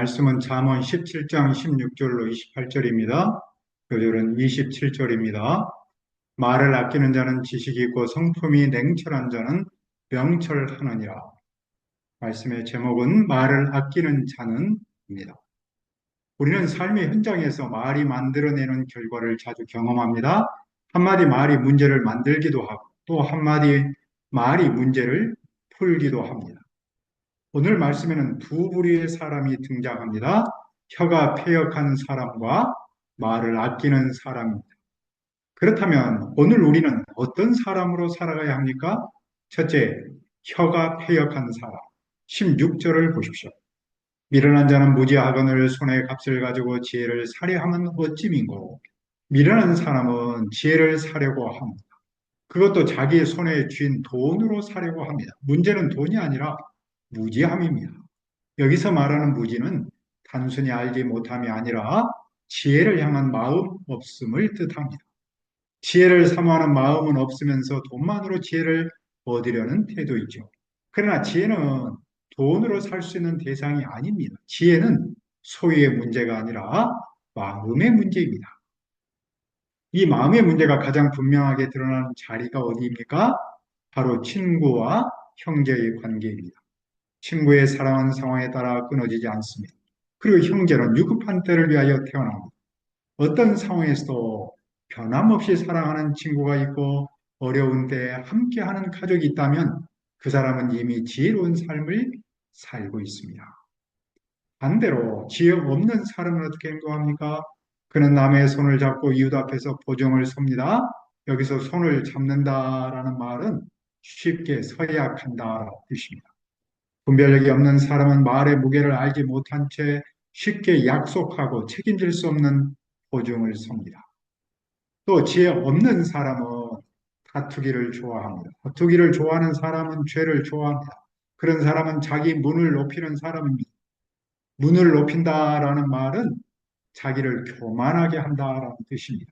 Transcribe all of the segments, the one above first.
말씀은 잠언 17장 16절로 28절입니다. 요절은 27절입니다. 말을 아끼는 자는 지식이 있고 성품이 냉철한 자는 명철하느니라. 말씀의 제목은 말을 아끼는 자는입니다. 우리는 삶의 현장에서 말이 만들어내는 결과를 자주 경험합니다. 한마디 말이 문제를 만들기도 하고 또 한마디 말이 문제를 풀기도 합니다. 오늘 말씀에는 두 부류의 사람이 등장합니다. 혀가 패역한 사람과 말을 아끼는 사람입니다. 그렇다면 오늘 우리는 어떤 사람으로 살아가야 합니까? 첫째, 혀가 패역한 사람. 16절을 보십시오. 미련한 자는 무지하거늘 손에 값을 가지고 지혜를 살해하면 어찌민고. 미련한 사람은 지혜를 사려고 합니다. 그것도 자기의 손에 쥔 돈으로 사려고 합니다. 문제는 돈이 아니라 무지함입니다. 여기서 말하는 무지는 단순히 알지 못함이 아니라 지혜를 향한 마음 없음을 뜻합니다. 지혜를 사모하는 마음은 없으면서 돈만으로 지혜를 얻으려는 태도이죠. 그러나 지혜는 돈으로 살 수 있는 대상이 아닙니다. 지혜는 소유의 문제가 아니라 마음의 문제입니다. 이 마음의 문제가 가장 분명하게 드러나는 자리가 어디입니까? 바로 친구와 형제의 관계입니다. 친구의 사랑하는 상황에 따라 끊어지지 않습니다. 그리고 형제는 유급한 때를 위하여 태어납니다. 어떤 상황에서도 변함없이 사랑하는 친구가 있고 어려운 때에 함께하는 가족이 있다면 그 사람은 이미 지혜로운 삶을 살고 있습니다. 반대로 지혜 없는 사람은 어떻게 행동합니까? 그는 남의 손을 잡고 이웃 앞에서 보정을 섭니다. 여기서 손을 잡는다라는 말은 쉽게 서약한다라는 뜻입니다. 분별력이 없는 사람은 말의 무게를 알지 못한 채 쉽게 약속하고 책임질 수 없는 보증을 섭니다. 또 지혜 없는 사람은 다투기를 좋아합니다. 다투기를 좋아하는 사람은 죄를 좋아합니다. 그런 사람은 자기 문을 높이는 사람입니다. 문을 높인다라는 말은 자기를 교만하게 한다라는 뜻입니다.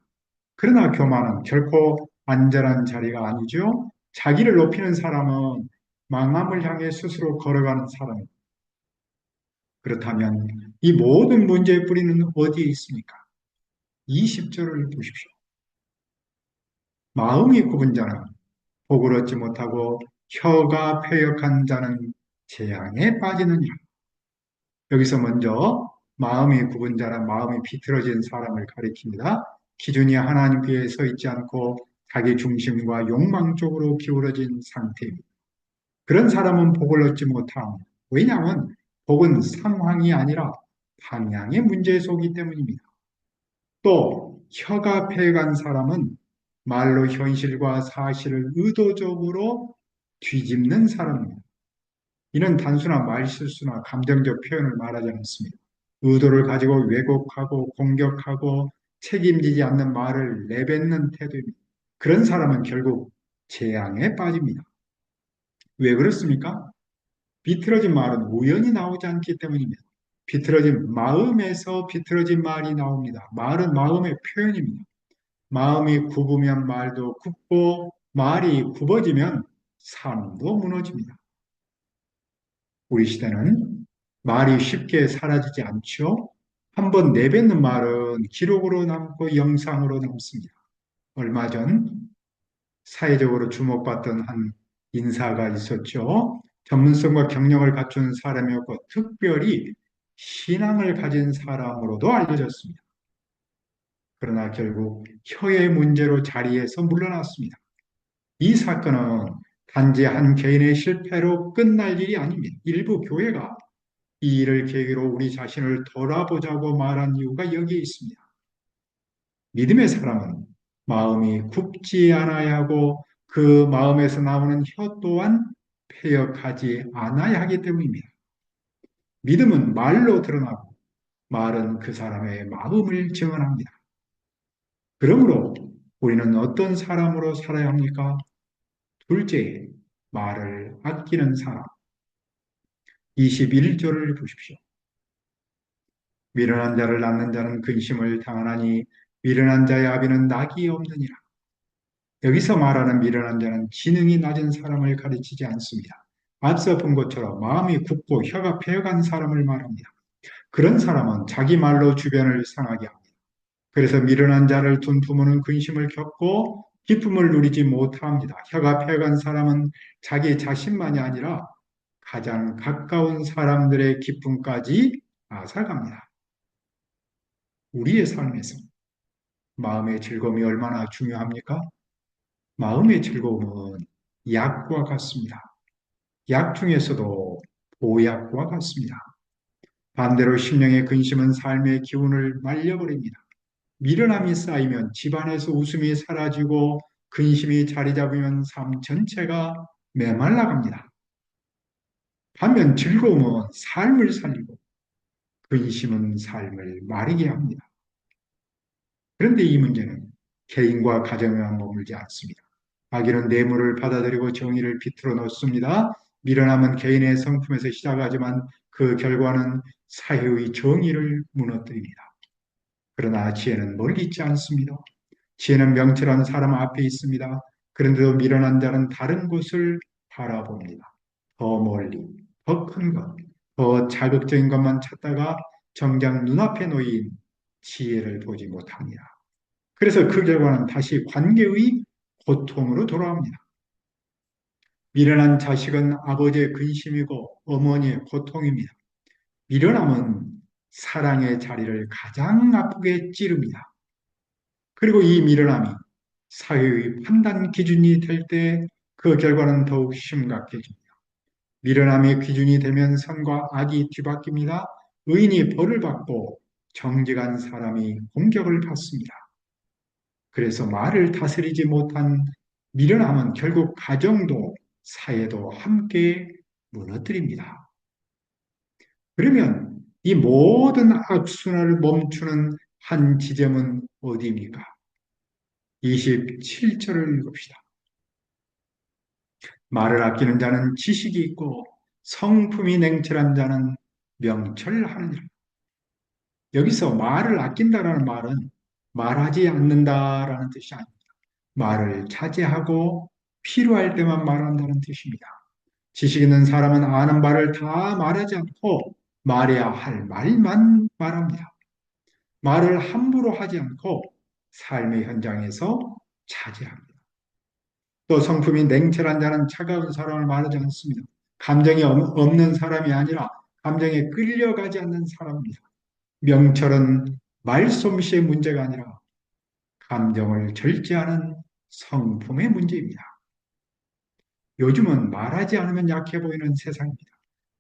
그러나 교만은 결코 안전한 자리가 아니죠. 자기를 높이는 사람은 망함을 향해 스스로 걸어가는 사람입니다. 그렇다면 이 모든 문제의 뿌리는 어디에 있습니까? 20절을 보십시오. 마음이 굽은 자는 복을 얻지 못하고 혀가 패역한 자는 재앙에 빠지느니라. 여기서 먼저 마음이 굽은 자란 마음이 비틀어진 사람을 가리킵니다. 기준이 하나님께 서 있지 않고 자기 중심과 욕망 쪽으로 기울어진 상태입니다. 그런 사람은 복을 얻지 못합니다. 왜냐하면 복은 상황이 아니라 방향의 문제에 속이기 때문입니다. 또 혀가 패간 사람은 말로 현실과 사실을 의도적으로 뒤집는 사람입니다. 이는 단순한 말실수나 감정적 표현을 말하지 않습니다. 의도를 가지고 왜곡하고 공격하고 책임지지 않는 말을 내뱉는 태도입니다. 그런 사람은 결국 재앙에 빠집니다. 왜 그렇습니까? 비틀어진 말은 우연히 나오지 않기 때문입니다. 비틀어진 마음에서 비틀어진 말이 나옵니다. 말은 마음의 표현입니다. 마음이 굽으면 말도 굽고 말이 굽어지면 삶도 무너집니다. 우리 시대는 말이 쉽게 사라지지 않죠. 한번 내뱉는 말은 기록으로 남고 영상으로 남습니다. 얼마 전 사회적으로 주목받던 한 인사가 있었죠. 전문성과 경력을 갖춘 사람이었고 특별히 신앙을 가진 사람으로도 알려졌습니다. 그러나 결국 혀의 문제로 자리에서 물러났습니다. 이 사건은 단지 한 개인의 실패로 끝날 일이 아닙니다. 일부 교회가 이 일을 계기로 우리 자신을 돌아보자고 말한 이유가 여기에 있습니다. 믿음의 사람은 마음이 굽지 않아야 하고 그 마음에서 나오는 혀 또한 패역하지 않아야 하기 때문입니다. 믿음은 말로 드러나고 말은 그 사람의 마음을 증언합니다. 그러므로 우리는 어떤 사람으로 살아야 합니까? 둘째, 말을 아끼는 사람. 21절을 보십시오. 미련한 자를 낳는 자는 근심을 당하나니 미련한 자의 아비는 낙이 없느니라. 여기서 말하는 미련한 자는 지능이 낮은 사람을 가르치지 않습니다. 앞서 본 것처럼 마음이 굳고 혀가 패여간 사람을 말합니다. 그런 사람은 자기 말로 주변을 상하게 합니다. 그래서 미련한 자를 둔 부모는 근심을 겪고 기쁨을 누리지 못합니다. 혀가 패간 사람은 자기 자신만이 아니라 가장 가까운 사람들의 기쁨까지 앗아갑니다. 우리의 삶에서 마음의 즐거움이 얼마나 중요합니까? 마음의 즐거움은 약과 같습니다. 약 중에서도 보약과 같습니다. 반대로 심령의 근심은 삶의 기운을 말려버립니다. 미련함이 쌓이면 집안에서 웃음이 사라지고 근심이 자리 잡으면 삶 전체가 메말라갑니다. 반면 즐거움은 삶을 살리고 근심은 삶을 마르게 합니다. 그런데 이 문제는 개인과 가정에만 머물지 않습니다. 악인은 뇌물을 받아들이고 정의를 비틀어 놓습니다. 미련함은 개인의 성품에서 시작하지만 그 결과는 사회의 정의를 무너뜨립니다. 그러나 지혜는 멀리 있지 않습니다. 지혜는 명철한 사람 앞에 있습니다. 그런데도 미련한 자는 다른 곳을 바라봅니다. 더 멀리, 더 큰 것, 더 자극적인 것만 찾다가 정작 눈앞에 놓인 지혜를 보지 못합니다. 그래서 그 결과는 다시 관계의 고통으로 돌아옵니다. 미련한 자식은 아버지의 근심이고 어머니의 고통입니다. 미련함은 사랑의 자리를 가장 아프게 찌릅니다. 그리고 이 미련함이 사회의 판단 기준이 될 때 그 결과는 더욱 심각해집니다. 미련함의 기준이 되면 선과 악이 뒤바뀝니다. 의인이 벌을 받고 정직한 사람이 공격을 받습니다. 그래서 말을 다스리지 못한 미련함은 결국 가정도 사회도 함께 무너뜨립니다. 그러면 이 모든 악순환을 멈추는 한 지점은 어디입니까? 27절을 읽읍시다. 말을 아끼는 자는 지식이 있고 성품이 냉철한 자는 명철하느니라. 여기서 말을 아낀다라는 말은 말하지 않는다라는 뜻이 아닙니다. 말을 자제하고 필요할 때만 말한다는 뜻입니다. 지식 있는 사람은 아는 바를 다 말하지 않고 말해야 할 말만 말합니다. 말을 함부로 하지 않고 삶의 현장에서 자제합니다. 또 성품이 냉철한 자는 차가운 사람을 말하지 않습니다. 감정이 없는 사람이 아니라 감정에 끌려가지 않는 사람입니다. 명철은 말솜씨의 문제가 아니라 감정을 절제하는 성품의 문제입니다. 요즘은 말하지 않으면 약해 보이는 세상입니다.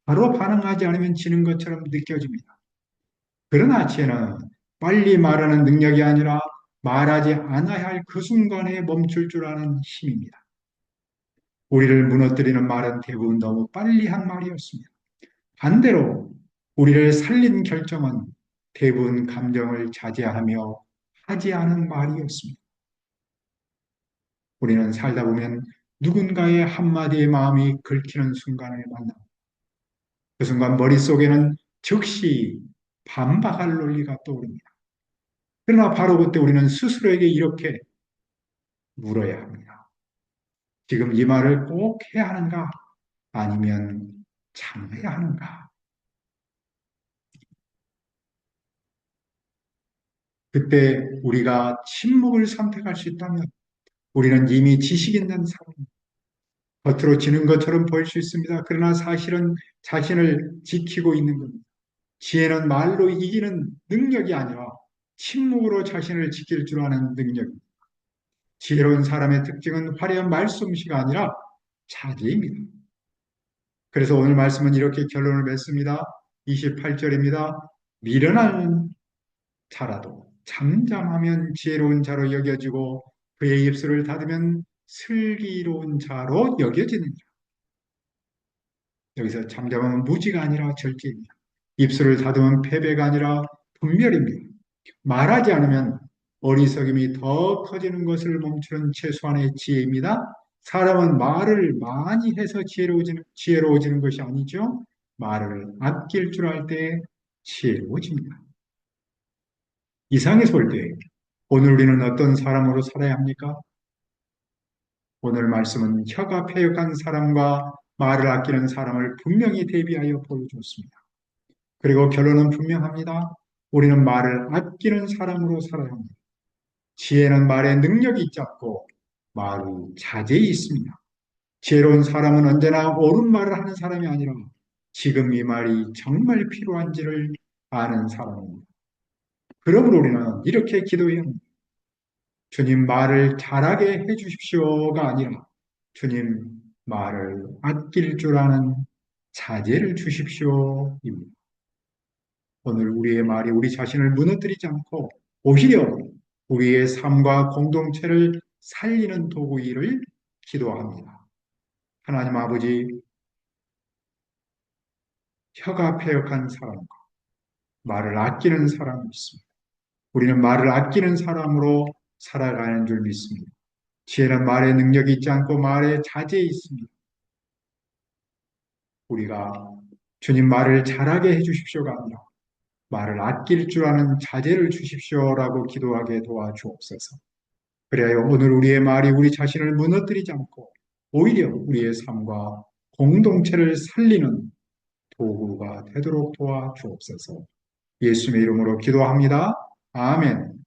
바로 반응하지 않으면 지는 것처럼 느껴집니다. 그러나 지혜는 빨리 말하는 능력이 아니라 말하지 않아야 할 그 순간에 멈출 줄 아는 힘입니다. 우리를 무너뜨리는 말은 대부분 너무 빨리 한 말이었습니다. 반대로 우리를 살린 결정은 대부분 감정을 자제하며 하지 않은 말이었습니다. 우리는 살다 보면 누군가의 한마디의 마음이 긁히는 순간을 만납니다. 그 순간 머릿속에는 즉시 반박할 논리가 떠오릅니다. 그러나 바로 그때 우리는 스스로에게 이렇게 물어야 합니다. 지금 이 말을 꼭 해야 하는가? 아니면 참아야 하는가? 그때 우리가 침묵을 선택할 수 있다면 우리는 이미 지식 있는 사람, 겉으로 지는 것처럼 보일 수 있습니다. 그러나 사실은 자신을 지키고 있는 겁니다. 지혜는 말로 이기는 능력이 아니라 침묵으로 자신을 지킬 줄 아는 능력입니다. 지혜로운 사람의 특징은 화려한 말솜씨가 아니라 자제입니다. 그래서 오늘 말씀은 이렇게 결론을 맺습니다. 28절입니다. 미련한 자라도 잠잠하면 지혜로운 자로 여겨지고 그의 입술을 닫으면 슬기로운 자로 여겨지느니라. 여기서 잠잠하면 무지가 아니라 절제입니다. 입술을 닫으면 패배가 아니라 분별입니다. 말하지 않으면 어리석임이 더 커지는 것을 멈추는 최소한의 지혜입니다. 사람은 말을 많이 해서 지혜로워지는 것이 아니죠. 말을 아낄 줄 알 때 지혜로워집니다. 이상에서 볼 때 오늘 우리는 어떤 사람으로 살아야 합니까? 오늘 말씀은 혀가 패역한 사람과 말을 아끼는 사람을 분명히 대비하여 보여줬습니다. 그리고 결론은 분명합니다. 우리는 말을 아끼는 사람으로 살아야 합니다. 지혜는 말에 능력이 있지 않고 말이 자제히 있습니다. 지혜로운 사람은 언제나 옳은 말을 하는 사람이 아니라 지금 이 말이 정말 필요한지를 아는 사람입니다. 그러므로 우리는 이렇게 기도해야 합니다. 주님 말을 잘하게 해주십시오가 아니라 주님 말을 아낄 줄 아는 자제를 주십시오입니다. 오늘 우리의 말이 우리 자신을 무너뜨리지 않고 오히려 우리의 삶과 공동체를 살리는 도구이를 기도합니다. 하나님 아버지, 혀가 패역한 사람과 말을 아끼는 사람이 있습니다. 우리는 말을 아끼는 사람으로 살아가는 줄 믿습니다. 지혜는 말에 능력이 있지 않고 말에 자제해 있습니다. 우리가 주님 말을 잘하게 해주십시오가 아니라 말을 아낄 줄 아는 자제를 주십시오라고 기도하게 도와주옵소서. 그래야 오늘 우리의 말이 우리 자신을 무너뜨리지 않고 오히려 우리의 삶과 공동체를 살리는 도구가 되도록 도와주옵소서. 예수님의 이름으로 기도합니다. 아멘.